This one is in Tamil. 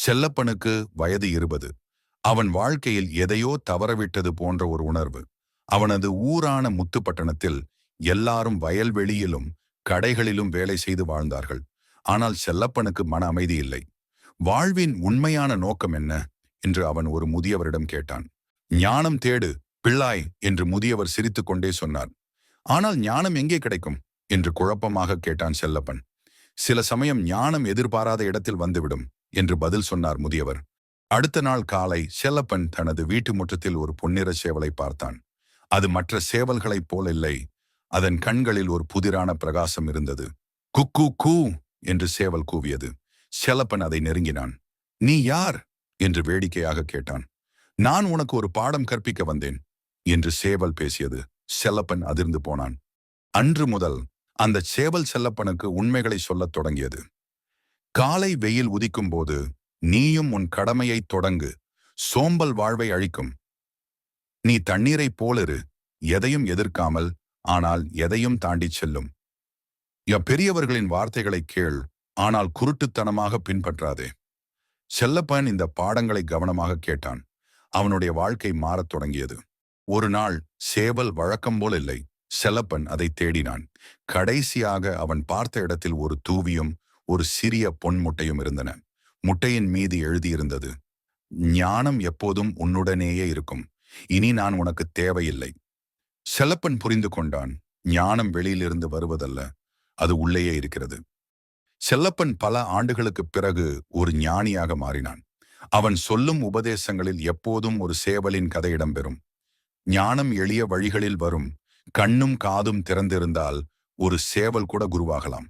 செல்லப்பனுக்கு வயது 20. அவன் வாழ்க்கையில் எதையோ தவறவிட்டது போன்ற ஒரு உணர்வு. அவனது ஊரான முத்துப்பட்டணத்தில் எல்லாரும் வயல்வெளியிலும் கடைகளிலும் வேலை செய்து வாழ்ந்தார்கள். ஆனால் செல்லப்பனுக்கு மன அமைதி இல்லை. வாழ்வின் உண்மையான நோக்கம் என்ன என்று அவன் ஒரு முதியவரிடம் கேட்டான். ஞானம் தேடு பிள்ளாய் என்று முதியவர் சிரித்துக்கொண்டே சொன்னார். ஆனால் ஞானம் எங்கே கிடைக்கும் என்று குழப்பமாக கேட்டான் செல்லப்பன். சில சமயம் ஞானம் எதிர்பாராத இடத்தில் வந்துவிடும் என்று பதில் சொன்னார் முதியவர். அடுத்த நாள் காலை செல்லப்பன் தனது வீட்டு முற்றத்தில் ஒரு பொன்னிற சேவலை பார்த்தான். அது மற்ற சேவல்களைப் போல் இல்லை. அதன் கண்களில் ஒரு புதிரான பிரகாசம் இருந்தது. குக்கூ கூ என்று சேவல் கூவியது. செல்லப்பன் அதை நெருங்கினான். நீ யார் என்று வேடிக்கையாக கேட்டான். நான் உனக்கு ஒரு பாடம் கற்பிக்க வந்தேன் என்று சேவல் பேசியது. செல்லப்பன் அதிர்ந்து போனான். அன்று முதல் அந்த சேவல் செல்லப்பனுக்கு உண்மைகளை சொல்லத் தொடங்கியது. காலை வெயில் உதிக்கும் போது நீயும் உன் கடமையை தொடங்கு. சோம்பல் வாழ்வை அழிக்கும். நீ தண்ணீரைப் போலிரு, எதையும் எதிர்க்காமல், ஆனால் எதையும் தாண்டிச் செல்லும். பெரியவர்களின் வார்த்தைகளை கேள், ஆனால் குருட்டுத்தனமாக பின்பற்றாதே. செல்லப்பன் இந்த பாடங்களை கவனமாக கேட்டான். அவனுடைய வாழ்க்கை மாறத் தொடங்கியது. ஒரு நாள் சேவல் வழக்கம் போல் இல்லை. செல்லப்பன் அதை தேடினான். கடைசியாக அவன் பார்த்த இடத்தில் ஒரு தூவியும் ஒரு சிறிய பொன் முட்டையும் இருந்தன. முட்டையின் மீது எழுதியிருந்தது, ஞானம் எப்போதும் உன்னுடனேயே இருக்கும். இனி நான் உனக்கு தேவையில்லை. செல்லப்பன் புரிந்து கொண்டான். ஞானம் வெளியிலிருந்து வருவதல்ல, அது உள்ளேயே இருக்கிறது. செல்லப்பன் பல ஆண்டுகளுக்குப் பிறகு ஒரு ஞானியாக மாறினான். அவன் சொல்லும் உபதேசங்களில் எப்போதும் ஒரு சேவலின் கதை இடம்பெறும். ஞானம் எளிய வழிகளில் வரும். கண்ணும் காதும் திறந்திருந்தால் ஒரு சேவல் கூட குருவாகலாம்.